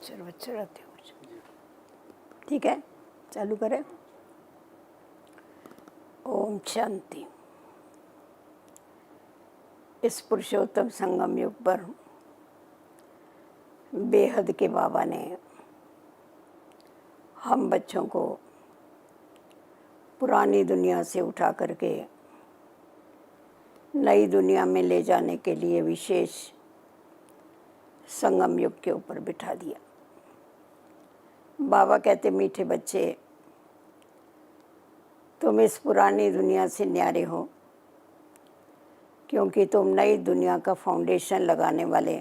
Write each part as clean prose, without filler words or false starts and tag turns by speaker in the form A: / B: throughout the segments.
A: चलो अच्छे रहते हो। ठीक है, चालू करें। ओम शांति। इस पुरुषोत्तम संगम युग पर बेहद के बाबा ने हम बच्चों को पुरानी दुनिया से उठा करके नई दुनिया में ले जाने के लिए विशेष संगम युग के ऊपर बिठा दिया। बाबा कहते, मीठे बच्चे, तुम इस पुरानी दुनिया से न्यारे हो, क्योंकि तुम नई दुनिया का फाउंडेशन लगाने वाले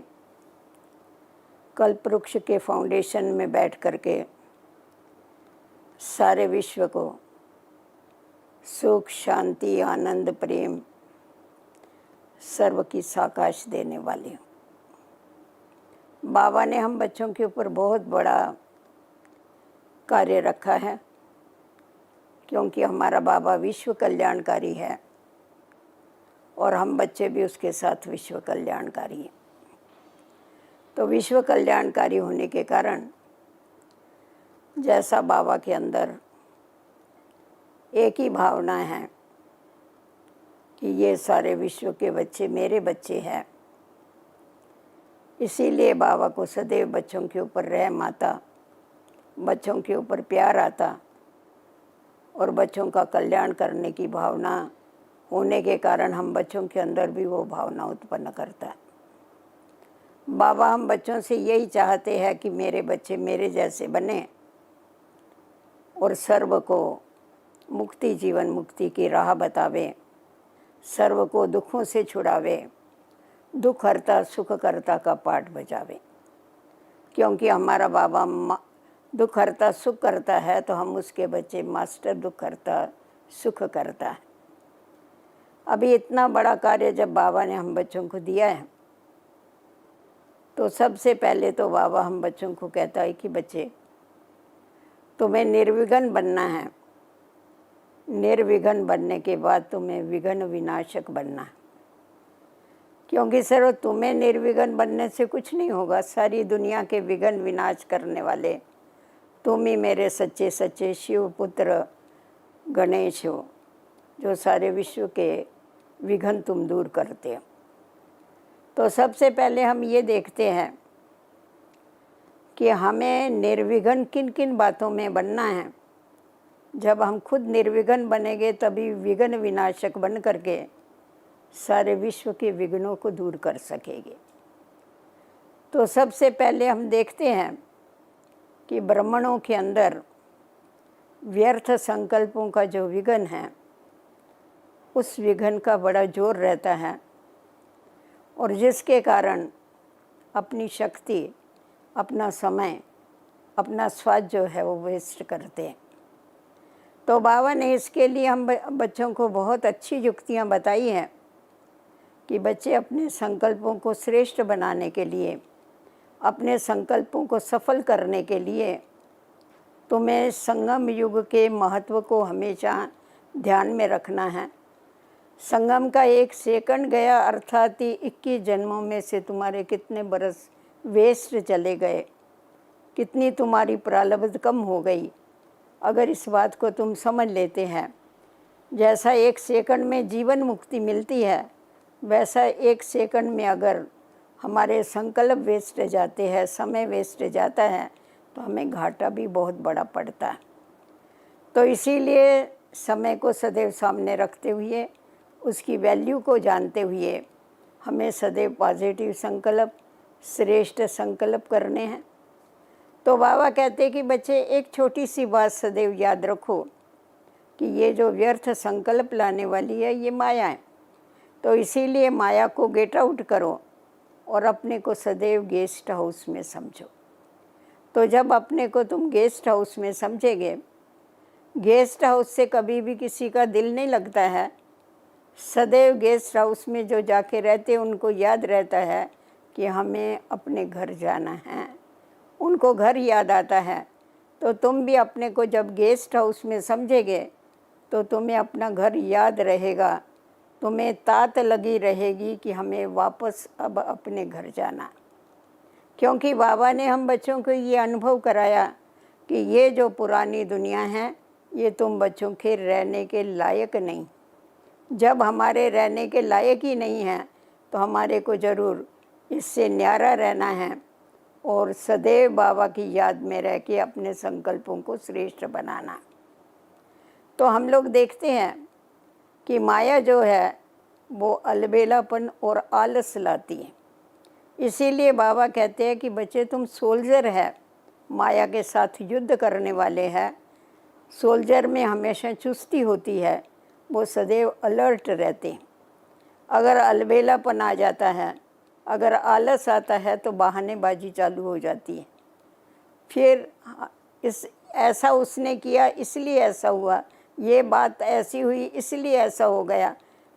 A: कल्प वृक्ष के फाउंडेशन में बैठ करके सारे विश्व को सुख, शांति, आनंद, प्रेम सर्व की साकाश देने वाले हो। बाबा ने हम बच्चों के ऊपर बहुत बड़ा कार्य रखा है, क्योंकि हमारा बाबा विश्व कल्याणकारी है और हम बच्चे भी उसके साथ विश्व कल्याणकारी हैं। तो विश्व कल्याणकारी होने के कारण जैसा बाबा के अंदर एक ही भावना है कि ये सारे विश्व के बच्चे मेरे बच्चे हैं, इसीलिए बाबा को सदैव बच्चों के ऊपर रहम आता, बच्चों के ऊपर प्यार आता और बच्चों का कल्याण करने की भावना होने के कारण हम बच्चों के अंदर भी वो भावना उत्पन्न करता है। बाबा हम बच्चों से यही चाहते हैं कि मेरे बच्चे मेरे जैसे बने और सर्व को मुक्ति, जीवन मुक्ति की राह बतावे, सर्व को दुखों से छुड़ावे, दुख हरता सुख करता का पाठ बजावे। क्योंकि हमारा बाबा दुख हरता सुख करता है, तो हम उसके बच्चे मास्टर दुख हरता सुख करता है। अभी इतना बड़ा कार्य जब बाबा ने हम बच्चों को दिया है, तो सबसे पहले तो बाबा हम बच्चों को कहता है कि बच्चे, तुम्हें निर्विघ्न बनना है। निर्विघ्न बनने के बाद तुम्हें विघ्न विनाशक बनना है। क्योंकि सर तुम्हें निर्विघ्न बनने से कुछ नहीं होगा, सारी दुनिया के विघ्न विनाश करने वाले तुम ही मेरे सच्चे सच्चे शिव पुत्र गणेश हो, जो सारे विश्व के विघ्न तुम दूर करते हो। तो सबसे पहले हम ये देखते हैं कि हमें निर्विघ्न किन किन बातों में बनना है। जब हम खुद निर्विघ्न बनेंगे तभी विघ्न विनाशक बन करके सारे विश्व के विघ्नों को दूर कर सकेंगे। तो सबसे पहले हम देखते हैं कि ब्राह्मणों के अंदर व्यर्थ संकल्पों का जो विघ्न है, उस विघ्न का बड़ा जोर रहता है और जिसके कारण अपनी शक्ति, अपना समय, अपना स्वाद जो है वो वेस्ट करते हैं। तो बाबा ने इसके लिए हम बच्चों को बहुत अच्छी युक्तियाँ बताई हैं कि बच्चे अपने संकल्पों को श्रेष्ठ बनाने के लिए, अपने संकल्पों को सफल करने के लिए तुम्हें संगम युग के महत्व को हमेशा ध्यान में रखना है। संगम का एक सेकंड गया अर्थात 21 जन्मों में से तुम्हारे कितने बरस वेस्ट चले गए, कितनी तुम्हारी प्रारब्ध कम हो गई। अगर इस बात को तुम समझ लेते हैं, जैसा एक सेकंड में जीवन मुक्ति मिलती है, वैसा एक सेकंड में अगर हमारे संकल्प वेस्ट जाते हैं, समय वेस्ट जाता है, तो हमें घाटा भी बहुत बड़ा पड़ता है। तो इसीलिए समय को सदैव सामने रखते हुए, उसकी वैल्यू को जानते हुए हमें सदैव पॉजिटिव संकल्प, श्रेष्ठ संकल्प करने हैं। तो बाबा कहते हैं कि बच्चे एक छोटी सी बात सदैव याद रखो कि ये जो व्यर्थ संकल्प लाने वाली है, ये माया है। तो इसीलिए माया को गेट आउट करो और अपने को सदैव गेस्ट हाउस में समझो। तो जब अपने को तुम गेस्ट हाउस में समझेंगे, गेस्ट हाउस से कभी भी किसी का दिल नहीं लगता है। सदैव गेस्ट हाउस में जो जाके रहते उनको याद रहता है कि हमें अपने घर जाना है, उनको घर याद आता है। तो तुम भी अपने को जब गेस्ट हाउस में समझेंगे तो तुम्हें अपना घर याद रहेगा, तुम्हें तात लगी रहेगी कि हमें वापस अब अपने घर जाना। क्योंकि बाबा ने हम बच्चों को ये अनुभव कराया कि ये जो पुरानी दुनिया है ये तुम बच्चों के रहने के लायक नहीं। जब हमारे रहने के लायक ही नहीं है तो हमारे को ज़रूर इससे न्यारा रहना है और सदैव बाबा की याद में रह के अपने संकल्पों को श्रेष्ठ बनाना। तो हम लोग देखते हैं कि माया जो है वो अलबेलापन और आलस लाती है। इसीलिए बाबा कहते हैं कि बच्चे तुम सोल्जर है, माया के साथ युद्ध करने वाले हैं। सोल्जर में हमेशा चुस्ती होती है, वो सदैव अलर्ट रहते हैं। अगर अलबेलापन आ जाता है, अगर आलस आता है तो बहानेबाजी चालू हो जाती है। फिर ऐसा उसने किया इसलिए ऐसा हुआ, ये बात ऐसी हुई इसलिए ऐसा हो गया,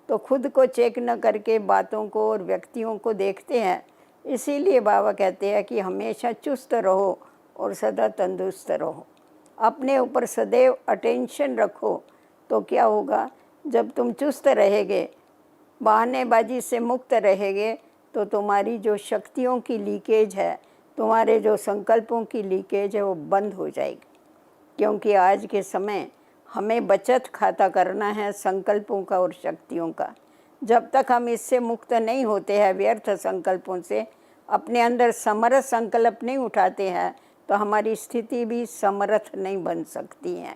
A: तो खुद को चेक न करके बातों को और व्यक्तियों को देखते हैं। इसीलिए बाबा कहते हैं कि हमेशा चुस्त रहो और सदा तंदुरुस्त रहो, अपने ऊपर सदैव अटेंशन रखो। तो क्या होगा, जब तुम चुस्त रहेगे, बहानेबाजी से मुक्त रहेगे, तो तुम्हारी जो शक्तियों की लीकेज है, तुम्हारे जो संकल्पों की लीकेज है वो बंद हो जाएगी। क्योंकि आज के समय हमें बचत खाता करना है संकल्पों का और शक्तियों का। जब तक हम इससे मुक्त नहीं होते हैं, व्यर्थ संकल्पों से अपने अंदर समरथ संकल्प नहीं उठाते हैं, तो हमारी स्थिति भी समरथ नहीं बन सकती है।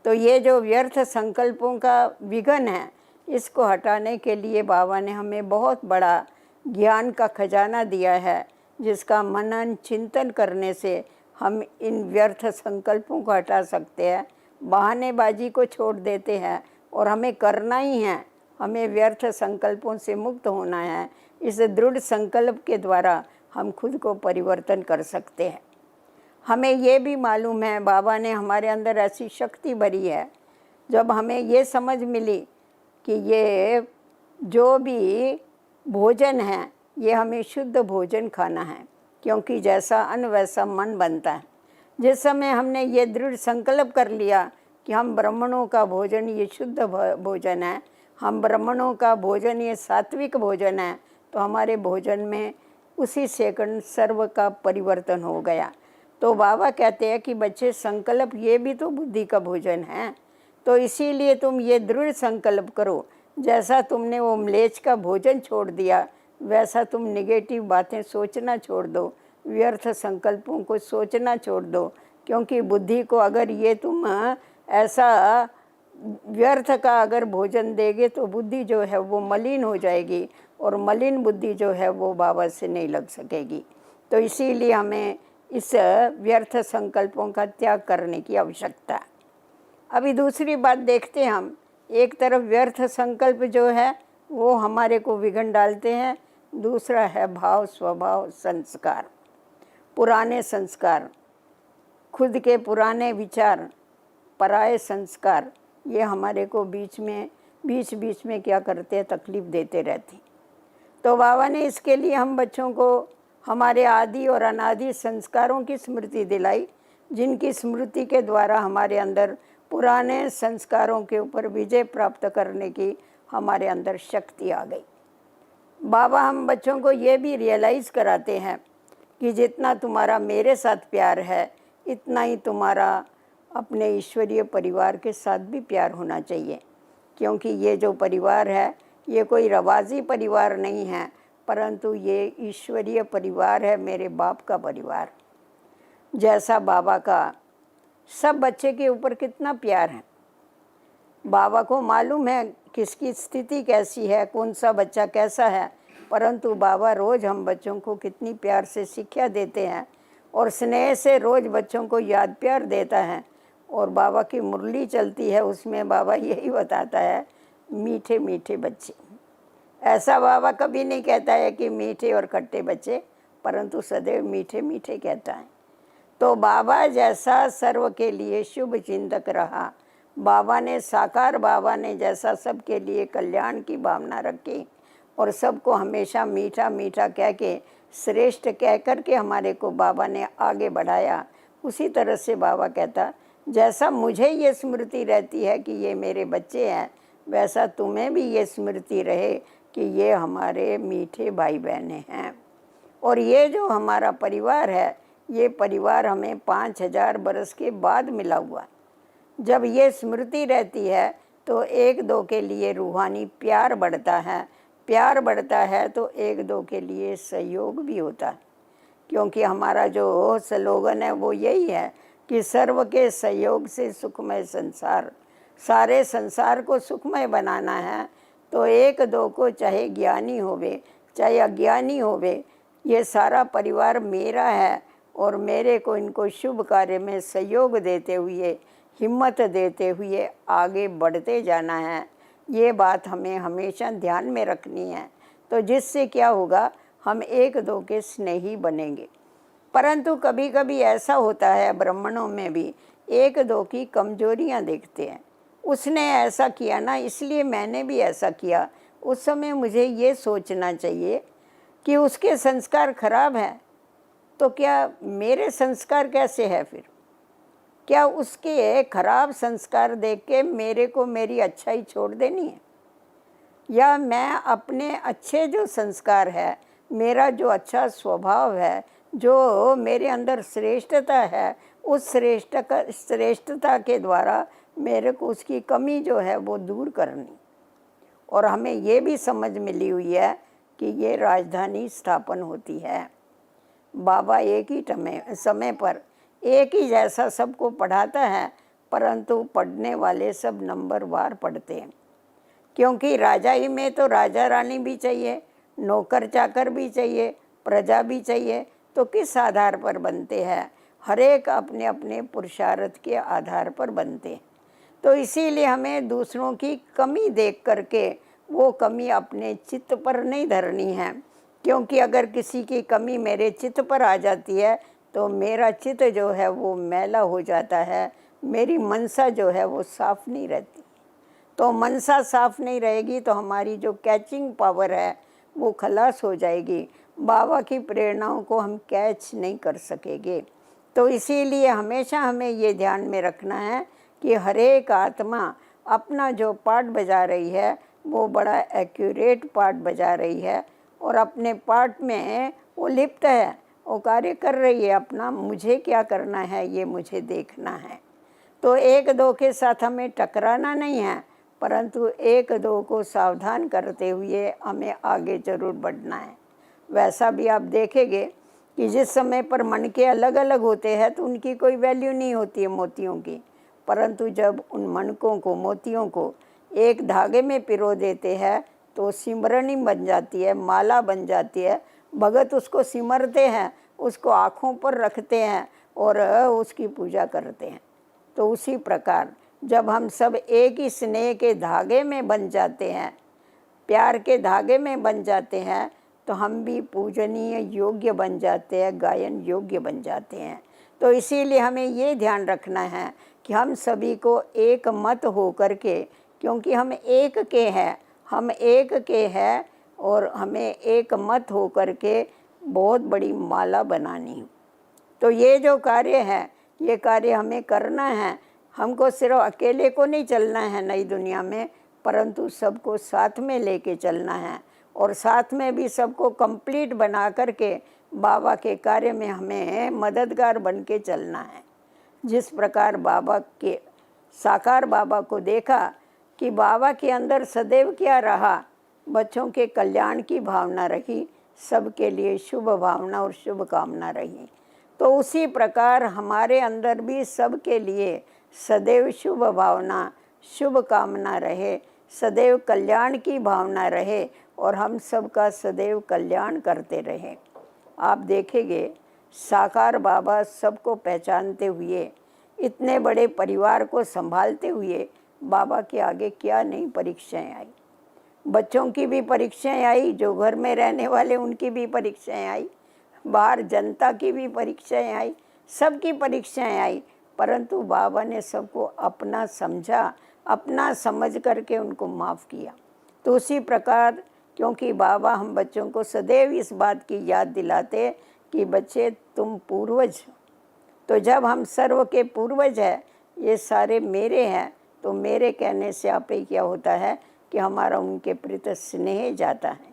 A: तो ये जो व्यर्थ संकल्पों का विघन है, इसको हटाने के लिए बाबा ने हमें बहुत बड़ा ज्ञान का खजाना दिया है, जिसका मनन चिंतन करने से हम इन व्यर्थ संकल्पों को हटा सकते हैं, बहानेबाजी को छोड़ देते हैं और हमें करना ही है, हमें व्यर्थ संकल्पों से मुक्त होना है। इस दृढ़ संकल्प के द्वारा हम खुद को परिवर्तन कर सकते हैं। हमें ये भी मालूम है बाबा ने हमारे अंदर ऐसी शक्ति भरी है। जब हमें ये समझ मिली कि ये जो भी भोजन है ये हमें शुद्ध भोजन खाना है, क्योंकि जैसा अन्न वैसा मन बनता है। जिस समय हमने ये दृढ़ संकल्प कर लिया कि हम ब्राह्मणों का भोजन ये शुद्ध भोजन है, हम ब्राह्मणों का भोजन ये सात्विक भोजन है, तो हमारे भोजन में उसी सेकंड सर्व का परिवर्तन हो गया। तो बाबा कहते हैं कि बच्चे संकल्प ये भी तो बुद्धि का भोजन है। तो इसीलिए तुम ये दृढ़ संकल्प करो, जैसा तुमने वो म्लेच्छ का भोजन छोड़ दिया वैसा तुम निगेटिव बातें सोचना छोड़ दो, व्यर्थ संकल्पों को सोचना छोड़ दो। क्योंकि बुद्धि को अगर ये तुम ऐसा व्यर्थ का अगर भोजन देगे तो बुद्धि जो है वो मलिन हो जाएगी, और मलिन बुद्धि जो है वो बाबा से नहीं लग सकेगी। तो इसीलिए हमें इस व्यर्थ संकल्पों का त्याग करने की आवश्यकता है। अभी दूसरी बात देखते हैं हम। एक तरफ व्यर्थ संकल्प जो है वो हमारे को विघन डालते हैं, दूसरा है भाव स्वभाव संस्कार, पुराने संस्कार, खुद के पुराने विचार, पराये संस्कार, ये हमारे को बीच बीच में क्या करते हैं, तकलीफ़ देते रहते। तो बाबा ने इसके लिए हम बच्चों को हमारे आदि और अनादि संस्कारों की स्मृति दिलाई, जिनकी स्मृति के द्वारा हमारे अंदर पुराने संस्कारों के ऊपर विजय प्राप्त करने की हमारे अंदर शक्ति आ गई। बाबा हम बच्चों को ये भी रियलाइज़ कराते हैं कि जितना तुम्हारा मेरे साथ प्यार है, इतना ही तुम्हारा अपने ईश्वरीय परिवार के साथ भी प्यार होना चाहिए। क्योंकि ये जो परिवार है ये कोई रवाजी परिवार नहीं है, परंतु ये ईश्वरीय परिवार है, मेरे बाप का परिवार। जैसा बाबा का सब बच्चे के ऊपर कितना प्यार है, बाबा को मालूम है किसकी स्थिति कैसी है, कौन सा बच्चा कैसा है, परंतु बाबा रोज़ हम बच्चों को कितनी प्यार से शिक्षा देते हैं और स्नेह से रोज़ बच्चों को याद प्यार देता है। और बाबा की मुरली चलती है, उसमें बाबा यही बताता है, मीठे मीठे बच्चे। ऐसा बाबा कभी नहीं कहता है कि मीठे और खट्टे बच्चे, परंतु सदैव मीठे मीठे कहता है। तो बाबा जैसा सर्व के लिए शुभ चिंतक रहा, बाबा ने साकार बाबा ने जैसा सबके लिए कल्याण की भावना रखी और सबको हमेशा मीठा मीठा कह के श्रेष्ठ कह कर के हमारे को बाबा ने आगे बढ़ाया, उसी तरह से बाबा कहता जैसा मुझे ये स्मृति रहती है कि ये मेरे बच्चे हैं, वैसा तुम्हें भी ये स्मृति रहे कि ये हमारे मीठे भाई बहनें हैं। और ये जो हमारा परिवार है, ये परिवार हमें 5000 बरस के बाद मिला हुआ। जब ये स्मृति रहती है तो एक दो के लिए रूहानी प्यार बढ़ता है, प्यार बढ़ता है तो एक दो के लिए सहयोग भी होता है। क्योंकि हमारा जो स्लोगन है वो यही है कि सर्व के सहयोग से सुखमय संसार, सारे संसार को सुखमय बनाना है। तो एक दो को, चाहे ज्ञानी होवे चाहे अज्ञानी होवे, ये सारा परिवार मेरा है और मेरे को इनको शुभ कार्य में सहयोग देते हुए, हिम्मत देते हुए आगे बढ़ते जाना है। ये बात हमें हमेशा ध्यान में रखनी है। तो जिससे क्या होगा, हम एक दो के स्नेही बनेंगे। परंतु कभी कभी ऐसा होता है, ब्राह्मणों में भी एक दो की कमजोरियां देखते हैं। उसने ऐसा किया ना, इसलिए मैंने भी ऐसा किया। उस समय मुझे ये सोचना चाहिए कि उसके संस्कार खराब हैं, तो क्या मेरे संस्कार कैसे है फिर? क्या उसके खराब संस्कार देख के मेरे को मेरी अच्छाई छोड़ देनी है? या मैं अपने अच्छे जो संस्कार है, मेरा जो अच्छा स्वभाव है, जो मेरे अंदर श्रेष्ठता है, उस श्रेष्ठता के द्वारा मेरे को उसकी कमी जो है वो दूर करनी। और हमें ये भी समझ मिली हुई है कि ये राजधानी स्थापन होती है। बाबा एक ही समय पर एक ही जैसा सबको पढ़ाता है, परंतु पढ़ने वाले सब नंबरवार पढ़ते हैं। क्योंकि राजा ही में तो राजा रानी भी चाहिए, नौकर चाकर भी चाहिए, प्रजा भी चाहिए। तो किस आधार पर बनते हैं? हर एक अपने अपने पुरुषार्थ के आधार पर बनते हैं। तो इसीलिए हमें दूसरों की कमी देख करके वो कमी अपने चित्त पर नहीं धरनी है। क्योंकि अगर किसी की कमी मेरे चित्त पर आ जाती है तो मेरा चित्त जो है वो मैला हो जाता है, मेरी मनसा जो है वो साफ नहीं रहती। तो मनसा साफ नहीं रहेगी तो हमारी जो कैचिंग पावर है वो खलास हो जाएगी। बाबा की प्रेरणाओं को हम कैच नहीं कर सकेंगे। तो इसीलिए हमेशा हमें ये ध्यान में रखना है कि हर एक आत्मा अपना जो पार्ट बजा रही है वो बड़ा एक्यूरेट पार्ट बजा रही है और अपने पार्ट में वो लिप्त है, वो कार्य कर रही है अपना। मुझे क्या करना है ये मुझे देखना है। तो एक दो के साथ हमें टकराना नहीं है, परंतु एक दो को सावधान करते हुए हमें आगे जरूर बढ़ना है। वैसा भी आप देखेंगे कि जिस समय पर मन के अलग अलग होते हैं तो उनकी कोई वैल्यू नहीं होती है मोतियों की। परंतु जब उन मनकों को, मोतियों को एक धागे में पिरो देते हैं तो सिमरनी बन जाती है, माला बन जाती है। भगत उसको सिमरते हैं, उसको आँखों पर रखते हैं और उसकी पूजा करते हैं। तो उसी प्रकार जब हम सब एक ही स्नेह के धागे में बन जाते हैं, प्यार के धागे में बन जाते हैं, तो हम भी पूजनीय योग्य बन जाते हैं, गायन योग्य बन जाते हैं। तो इसीलिए हमें ये ध्यान रखना है कि हम सभी को एक मत हो करके, क्योंकि हम एक के हैं, हम एक के हैं और हमें एक मत हो करके बहुत बड़ी माला बनानी। तो ये जो कार्य है, ये कार्य हमें करना है। हमको सिर्फ अकेले को नहीं चलना है नई दुनिया में, परंतु सबको साथ में लेके चलना है और साथ में भी सबको कंप्लीट बना करके बाबा के कार्य में हमें मददगार बन के चलना है। जिस प्रकार बाबा के साकार बाबा को देखा कि बाबा के अंदर सदैव क्या रहा, बच्चों के कल्याण की भावना रही, सबके लिए शुभ भावना और शुभ कामना रही। तो उसी प्रकार हमारे अंदर भी सबके लिए सदैव शुभ भावना, शुभ कामना रहे, सदैव कल्याण की भावना रहे और हम सबका सदैव कल्याण करते रहे। आप देखेंगे साकार बाबा सबको पहचानते हुए, इतने बड़े परिवार को संभालते हुए बाबा के आगे क्या नहीं परीक्षाएं आई। बच्चों की भी परीक्षाएं आई, जो घर में रहने वाले उनकी भी परीक्षाएं आई, बाहर जनता की भी परीक्षाएं आई, सबकी परीक्षाएं आई। परंतु बाबा ने सबको अपना समझा, अपना समझ करके उनको माफ़ किया। तो उसी प्रकार, क्योंकि बाबा हम बच्चों को सदैव इस बात की याद दिलाते कि बच्चे तुम पूर्वज हो। तो जब हम सर्व के पूर्वज हैं, ये सारे मेरे हैं, तो मेरे कहने से आप ही क्या होता है कि हमारा उनके प्रति स्नेह जाता है।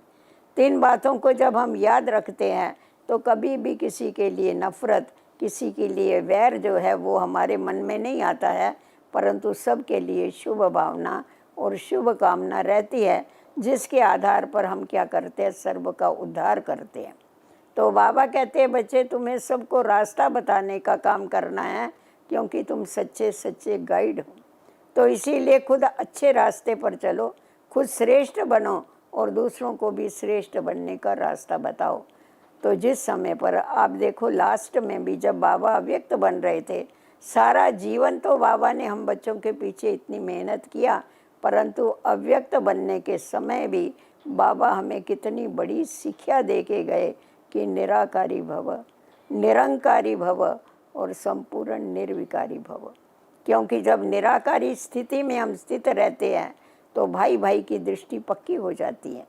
A: तीन बातों को जब हम याद रखते हैं तो कभी भी किसी के लिए नफ़रत, किसी के लिए वैर जो है वो हमारे मन में नहीं आता है, परंतु सबके लिए शुभ भावना और शुभ कामना रहती है, जिसके आधार पर हम क्या करते हैं, सर्व का उद्धार करते हैं। तो बाबा कहते हैं बच्चे तुम्हें सबको रास्ता बताने का काम करना है, क्योंकि तुम सच्चे सच्चे गाइड हो। तो इसीलिए खुद अच्छे रास्ते पर चलो, खुद श्रेष्ठ बनो और दूसरों को भी श्रेष्ठ बनने का रास्ता बताओ। तो जिस समय पर आप देखो लास्ट में भी जब बाबा अव्यक्त बन रहे थे, सारा जीवन तो बाबा ने हम बच्चों के पीछे इतनी मेहनत किया, परंतु अव्यक्त बनने के समय भी बाबा हमें कितनी बड़ी शिक्षा दे के गए कि निराकारी भव, निरंकारी भव और संपूर्ण निर्विकारी भव। क्योंकि जब निराकारी स्थिति में हम स्थित रहते हैं तो भाई भाई की दृष्टि पक्की हो जाती है,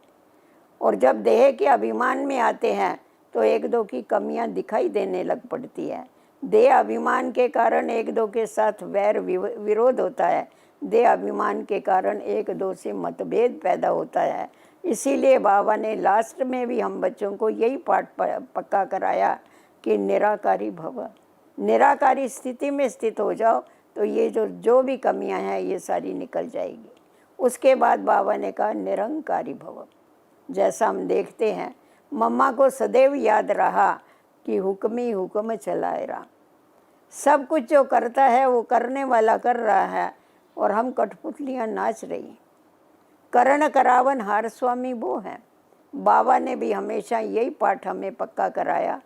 A: और जब देह के अभिमान में आते हैं तो एक दो की कमियां दिखाई देने लग पड़ती है। देह अभिमान के कारण एक दो के साथ वैर विरोध होता है, देह अभिमान के कारण एक दो से मतभेद पैदा होता है। इसीलिए बाबा ने लास्ट में भी हम बच्चों को यही पाठ पक्का कराया कि निराकारी भव, निराकारी स्थिति में स्थित हो जाओ तो ये जो भी कमियां हैं ये सारी निकल जाएगी। उसके बाद बाबा ने कहा निरंकारी भव। जैसा हम देखते हैं मम्मा को सदैव याद रहा कि हुक्म ही हुक्म चलाए रहा, सब कुछ जो करता है वो करने वाला कर रहा है और हम कठपुतलियाँ नाच रही। करण करावन हार स्वामी वो हैं। बाबा ने भी हमेशा यही पाठ हमें पक्का कराया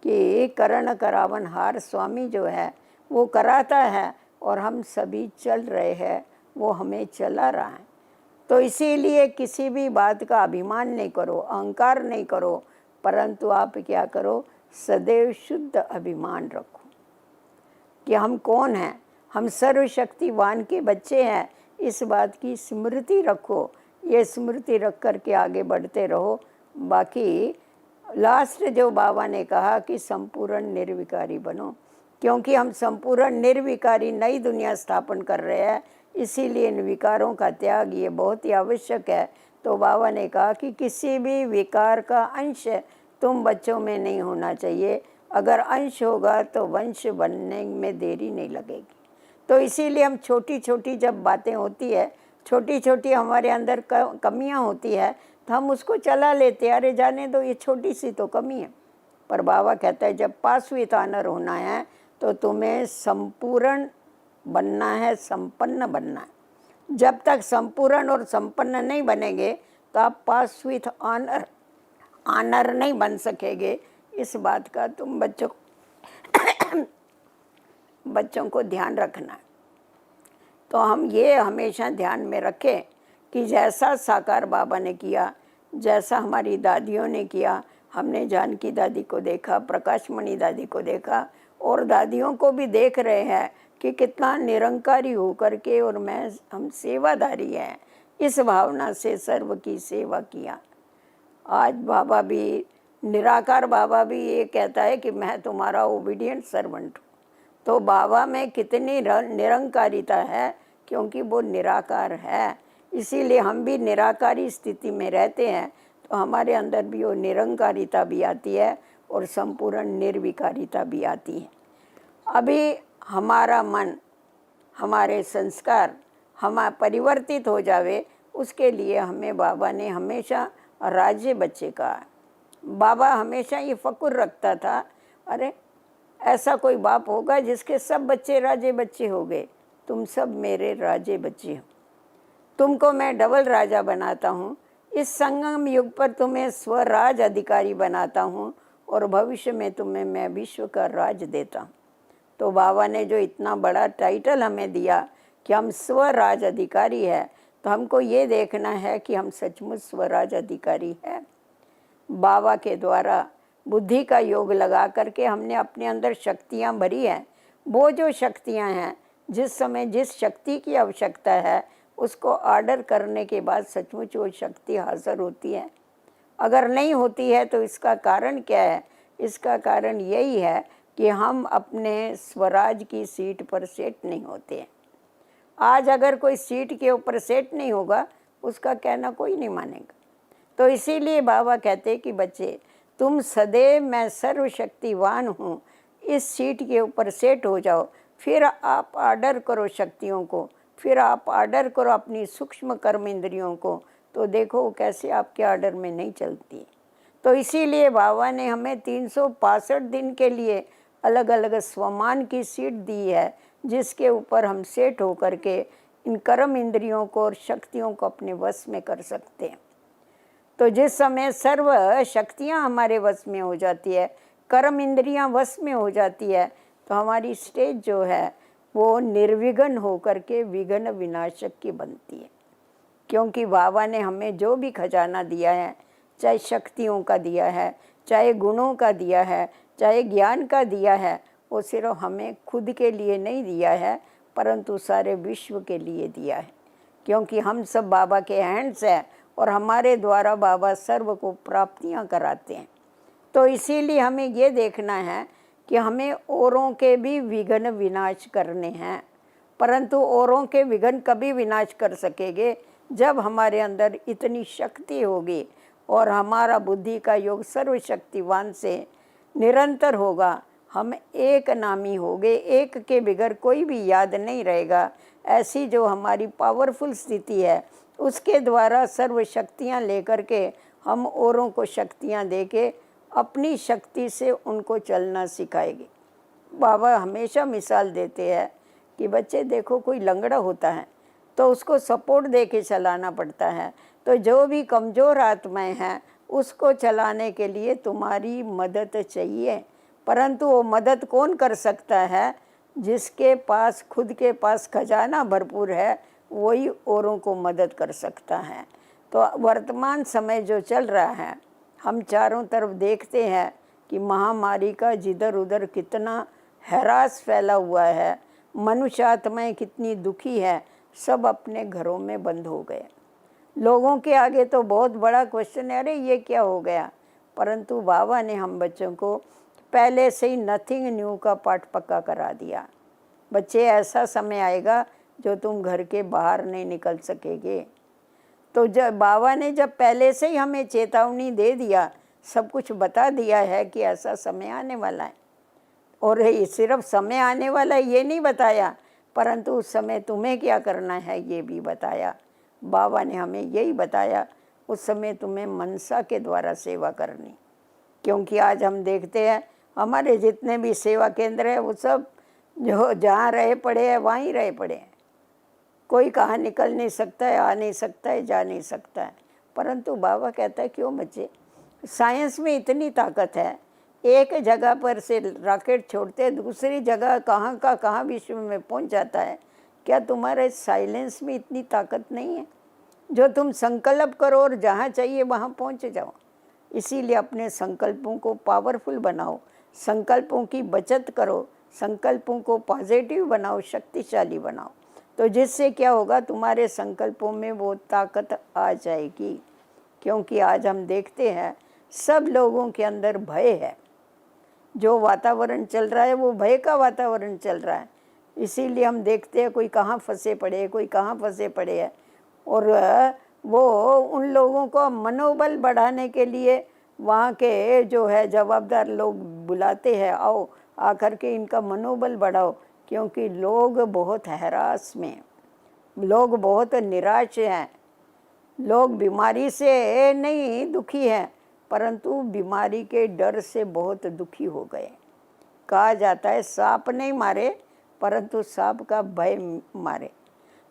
A: कि करण करावन हार स्वामी जो है वो कराता है और हम सभी चल रहे हैं, वो हमें चला रहा है। तो इसीलिए किसी भी बात का अभिमान नहीं करो, अहंकार नहीं करो, परंतु आप क्या करो, सदैव शुद्ध अभिमान रखो कि हम कौन हैं, हम सर्वशक्तिवान के बच्चे हैं। इस बात की स्मृति रखो, ये स्मृति रख कर के आगे बढ़ते रहो। बाकी लास्ट जो बाबा ने कहा कि संपूर्ण निर्विकारी बनो, क्योंकि हम संपूर्ण निर्विकारी नई दुनिया स्थापन कर रहे हैं, इसीलिए इन विकारों का त्याग ये बहुत ही आवश्यक है। तो बाबा ने कहा कि किसी भी विकार का अंश तुम बच्चों में नहीं होना चाहिए, अगर अंश होगा तो वंश बनने में देरी नहीं लगेगी। तो इसीलिए हम छोटी छोटी जब बातें होती है, छोटी छोटी हमारे अंदर कमियां होती है, तो हम उसको चला लेते हैं, अरे जाने दो ये छोटी सी तो कमी है। पर बाबा कहता है जब पास विथ ऑनर होना है तो तुम्हें संपूर्ण बनना है, संपन्न बनना है। जब तक संपूर्ण और संपन्न नहीं बनेंगे तो आप पास विथ ऑनर नहीं बन सकेंगे। इस बात का तुम बच्चों को ध्यान रखना है। तो हम ये हमेशा ध्यान में रखें कि जैसा साकार बाबा ने किया, जैसा हमारी दादियों ने किया, हमने जानकी दादी को देखा, प्रकाशमणि दादी को देखा, और दादियों को भी देख रहे हैं कि कितना निरंकारी होकर के और हम सेवादारी हैं, इस भावना से सर्व की सेवा किया। आज बाबा भी, निराकार बाबा भी ये कहता है कि मैं तुम्हारा ओबीडियंट सर्वेंट हूँ। तो बाबा में कितनी निरंकारिता है, क्योंकि वो निराकार है। इसीलिए हम भी निराकारी स्थिति में रहते हैं, तो हमारे अंदर भी वो निरंकारिता भी आती है और संपूर्ण निर्विकारिता भी आती है। अभी हमारा मन, हमारे संस्कार परिवर्तित हो जावे, उसके लिए हमें बाबा ने हमेशा राज्य बच्चे कहा। बाबा हमेशा ये फ़क्र रखता था, अरे ऐसा कोई बाप होगा जिसके सब बच्चे राजे बच्चे हो गए, तुम सब मेरे राजे बच्चे हो, तुमको मैं डबल राजा बनाता हूँ, इस संगम युग पर तुम्हें स्वराज अधिकारी बनाता हूँ और भविष्य में तुम्हें मैं विश्व का राज देता हूँ। तो बाबा ने जो इतना बड़ा टाइटल हमें दिया कि हम स्वराज अधिकारी है, तो हमको ये देखना है कि हम सचमुच स्वराज अधिकारी हैं। बाबा के द्वारा बुद्धि का योग लगा करके हमने अपने अंदर शक्तियाँ भरी हैं। वो जो शक्तियाँ हैं, जिस समय जिस शक्ति की आवश्यकता है उसको ऑर्डर करने के बाद सचमुच वो शक्ति हाजिर होती है। अगर नहीं होती है तो इसका कारण क्या है? इसका कारण यही है कि हम अपने स्वराज की सीट पर सेट नहीं होते हैं। आज अगर कोई सीट के ऊपर सेट नहीं होगा, उसका कहना कोई नहीं मानेगा। तो इसीलिए बाबा कहते कि बच्चे तुम सदैव मैं सर्वशक्तिवान हूँ, इस सीट के ऊपर सेट हो जाओ। फिर आप ऑर्डर करो शक्तियों को, फिर आप ऑर्डर करो अपनी सूक्ष्म कर्म इंद्रियों को, तो देखो कैसे आपके ऑर्डर में नहीं चलती। तो इसीलिए बाबा ने हमें 365 दिन के लिए अलग अलग स्वमान की सीट दी है, जिसके ऊपर हम सेट होकर के इन कर्म इंद्रियों को और शक्तियों को अपने वश में कर सकते हैं। तो जिस समय सर्व शक्तियाँ हमारे वश में हो जाती है, कर्म इंद्रियाँ वश में हो जाती है, तो हमारी स्टेज जो है वो निर्विघ्न होकर के विघ्न विनाशक की बनती है। क्योंकि बाबा ने हमें जो भी खजाना दिया है, चाहे शक्तियों का दिया है, चाहे गुणों का दिया है, चाहे ज्ञान का दिया है, वो सिर्फ हमें खुद के लिए नहीं दिया है, परंतु सारे विश्व के लिए दिया है। क्योंकि हम सब बाबा के हैंड्स हैं और हमारे द्वारा बाबा सर्व को प्राप्तियां कराते हैं। तो इसीलिए हमें ये देखना है कि हमें औरों के भी विघ्न विनाश करने हैं, परंतु औरों के विघ्न कभी विनाश कर सकेंगे जब हमारे अंदर इतनी शक्ति होगी और हमारा बुद्धि का योग सर्वशक्तिवान से निरंतर होगा। हम एक नामी होंगे, एक के बगैर कोई भी याद नहीं रहेगा। ऐसी जो हमारी पावरफुल स्थिति है, उसके द्वारा सर्व शक्तियाँ लेकर के हम औरों को शक्तियाँ दे के अपनी शक्ति से उनको चलना सिखाएंगे। बाबा हमेशा मिसाल देते हैं कि बच्चे देखो, कोई लंगड़ा होता है तो उसको सपोर्ट दे के चलाना पड़ता है। तो जो भी कमज़ोर आत्माएं हैं, उसको चलाने के लिए तुम्हारी मदद चाहिए, परंतु वो मदद कौन कर सकता है? जिसके पास खुद के पास खजाना भरपूर है, वही औरों को मदद कर सकता है। तो वर्तमान समय जो चल रहा है, हम चारों तरफ देखते हैं कि महामारी का जिधर उधर कितना हैरास फैला हुआ है, मनुष्य आत्माएं कितनी दुखी है, सब अपने घरों में बंद हो गए। लोगों के आगे तो बहुत बड़ा क्वेश्चन है, अरे ये क्या हो गया? परंतु बाबा ने हम बच्चों को पहले से ही नथिंग न्यू का पाठ पक्का करा दिया। बच्चे, ऐसा समय आएगा जो तुम घर के बाहर नहीं निकल सकेंगे। तो जब बाबा ने जब पहले से ही हमें चेतावनी दे दिया, सब कुछ बता दिया है कि ऐसा समय आने वाला है, और ये सिर्फ समय आने वाला है ये नहीं बताया, परंतु उस समय तुम्हें क्या करना है ये भी बताया। बाबा ने हमें यही बताया, उस समय तुम्हें मनसा के द्वारा सेवा करनी। क्योंकि आज हम देखते हैं हमारे जितने भी सेवा केंद्र है, वो सब जो जहाँ रहे पड़े हैं वहीं रहे पड़े हैं। कोई कहाँ निकल नहीं सकता है, आ नहीं सकता है, जा नहीं सकता है। परंतु बाबा कहता है, क्यों बच्चे, साइंस में इतनी ताकत है, एक जगह पर से रॉकेट छोड़ते दूसरी जगह कहाँ का कहाँ विश्व में पहुँच जाता है। क्या तुम्हारे साइलेंस में इतनी ताकत नहीं है जो तुम संकल्प करो और जहाँ चाहिए वहाँ पहुँच जाओ? इसीलिए अपने संकल्पों को पावरफुल बनाओ, संकल्पों की बचत करो, संकल्पों को पॉजिटिव बनाओ, शक्तिशाली बनाओ। तो जिससे क्या होगा, तुम्हारे संकल्पों में वो ताकत आ जाएगी। क्योंकि आज हम देखते हैं सब लोगों के अंदर भय है। जो वातावरण चल रहा है वो भय का वातावरण चल रहा है। इसीलिए हम देखते हैं कोई कहाँ फंसे पड़े, कोई कहाँ फंसे पड़े हैं। और वो उन लोगों को मनोबल बढ़ाने के लिए वहाँ के जो है जवाबदार लोग बुलाते हैं, आओ आकर के इनका मनोबल बढ़ाओ। क्योंकि लोग बहुत हैरास में, लोग बहुत निराश हैं, लोग बीमारी से नहीं दुखी हैं, परंतु बीमारी के डर से बहुत दुखी हो गए। कहा जाता है सांप नहीं मारे, परंतु सांप का भय मारे।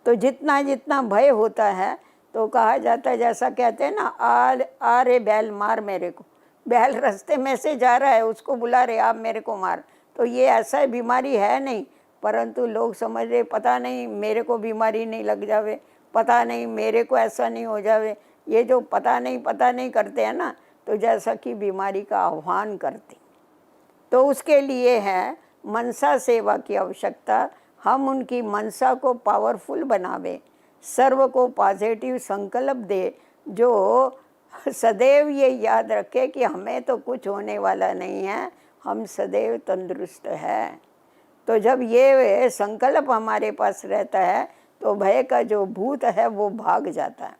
A: तो जितना जितना भय होता है, तो कहा जाता है, जैसा कहते हैं ना, आ रे बैल मार मेरे को। बैल रास्ते में से जा रहा है, उसको बुला रहे आप मेरे को मार। तो ये ऐसा बीमारी है नहीं, परंतु लोग समझ रहे पता नहीं मेरे को बीमारी नहीं लग जावे, पता नहीं मेरे को ऐसा नहीं हो जावे। ये जो पता नहीं करते हैं ना, तो जैसा कि बीमारी का आह्वान करते। तो उसके लिए है मनसा सेवा की आवश्यकता। हम उनकी मनसा को पावरफुल बनावे, सर्व को पॉजिटिव संकल्प दे, जो सदैव ये याद रखे कि हमें तो कुछ होने वाला नहीं है, हम सदैव तंदुरुस्त हैं। तो जब ये संकल्प हमारे पास रहता है, तो भय का जो भूत है वो भाग जाता है।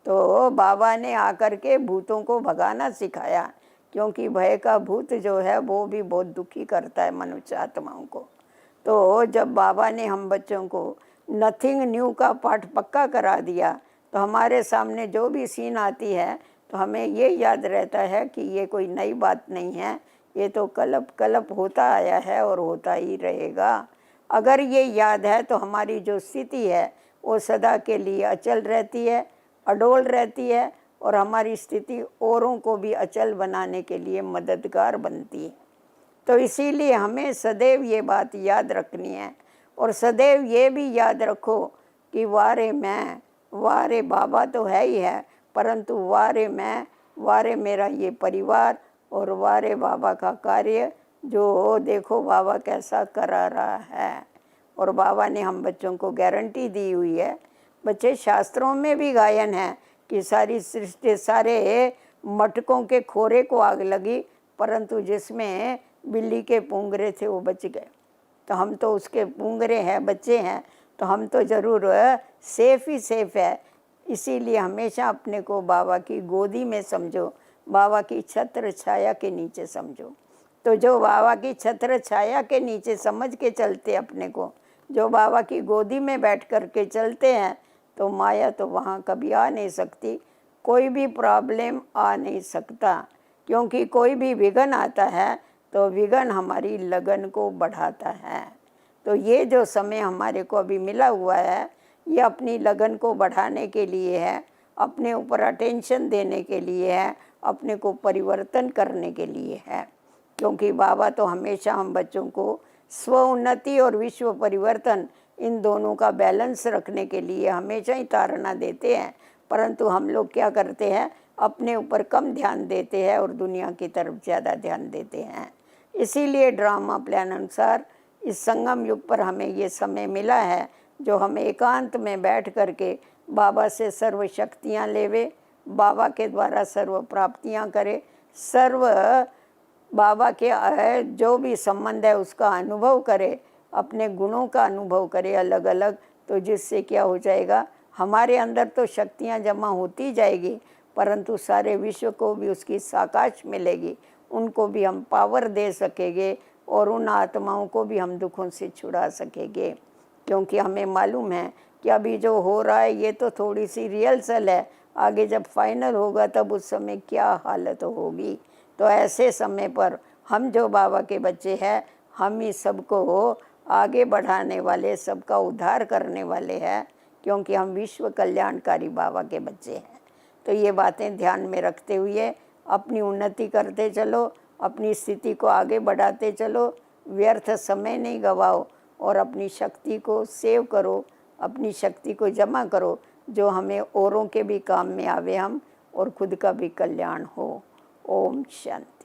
A: तो बाबा ने आकर के भूतों को भगाना सिखाया क्योंकि भय का भूत जो है वो भी बहुत दुखी करता है मनुष्य आत्माओं को। तो जब बाबा ने हम बच्चों को नथिंग न्यू का पाठ पक्का करा दिया, तो हमारे सामने जो भी सीन आती है तो हमें ये याद रहता है कि ये कोई नई बात नहीं है, ये तो कल्प कल्प होता आया है और होता ही रहेगा। अगर ये याद है तो हमारी जो स्थिति है वो सदा के लिए अचल रहती है, अडोल रहती है, और हमारी स्थिति औरों को भी अचल बनाने के लिए मददगार बनती है। तो इसीलिए हमें सदैव ये बात याद रखनी है, और सदैव ये भी याद रखो कि वारे मैं, वारे बाबा तो है ही है, परंतु वारे मैं, वारे मेरा ये परिवार, और वारे बाबा का कार्य जो देखो बाबा कैसा करा रहा है। और बाबा ने हम बच्चों को गारंटी दी हुई है। बच्चे, शास्त्रों में भी गायन है कि सारी सृष्टि, सारे मटकों के खोरे को आग लगी, परंतु जिसमें बिल्ली के पूंगरे थे वो बच गए। तो हम तो उसके पूंगरे हैं, बच्चे हैं, तो हम तो ज़रूर सेफ ही सेफ है। इसीलिए हमेशा अपने को बाबा की गोदी में समझो, बाबा की छत्र छाया के नीचे समझो। तो जो बाबा की छत्र छाया के नीचे समझ के चलते अपने को, जो बाबा की गोदी में बैठ कर के चलते हैं, तो माया तो वहाँ कभी आ नहीं सकती, कोई भी प्रॉब्लम आ नहीं सकता। क्योंकि कोई भी विघ्न आता है तो विघ्न हमारी लगन को बढ़ाता है। तो ये जो समय हमारे को अभी मिला हुआ है, ये अपनी लगन को बढ़ाने के लिए है, अपने ऊपर अटेंशन देने के लिए है, अपने को परिवर्तन करने के लिए है। क्योंकि बाबा तो हमेशा हम बच्चों को स्व उन्नति और विश्व परिवर्तन, इन दोनों का बैलेंस रखने के लिए हमेशा ही ताड़ना देते हैं, परंतु हम लोग क्या करते हैं, अपने ऊपर कम ध्यान देते हैं और दुनिया की तरफ ज़्यादा ध्यान देते हैं। इसीलिए ड्रामा प्लान अनुसार इस संगम युग पर हमें ये समय मिला है, जो हम एकांत में बैठ करके बाबा से सर्व शक्तियाँ लेवे, बाबा के द्वारा सर्व प्राप्तियाँ करे, सर्व बाबा के जो भी संबंध है उसका अनुभव करे, अपने गुणों का अनुभव करे अलग अलग। तो जिससे क्या हो जाएगा, हमारे अंदर तो शक्तियाँ जमा होती जाएगी, परंतु सारे विश्व को भी उसकी साकाश मिलेगी, उनको भी हम पावर दे सकेंगे, और उन आत्माओं को भी हम दुखों से छुड़ा सकेंगे। क्योंकि हमें मालूम है कि अभी जो हो रहा है ये तो थोड़ी सी रिहर्सल है, आगे जब फाइनल होगा तब उस समय क्या हालत होगी। तो ऐसे समय पर हम जो बाबा के बच्चे हैं, हम ही सबको आगे बढ़ाने वाले, सबका उद्धार करने वाले हैं, क्योंकि हम विश्व कल्याणकारी बाबा के बच्चे हैं। तो ये बातें ध्यान में रखते हुए अपनी उन्नति करते चलो, अपनी स्थिति को आगे बढ़ाते चलो, व्यर्थ समय नहीं गवाओ, और अपनी शक्ति को सेव करो, अपनी शक्ति को जमा करो, जो हमें औरों के भी काम में आवे हम, और खुद का भी कल्याण हो। ओम शांति।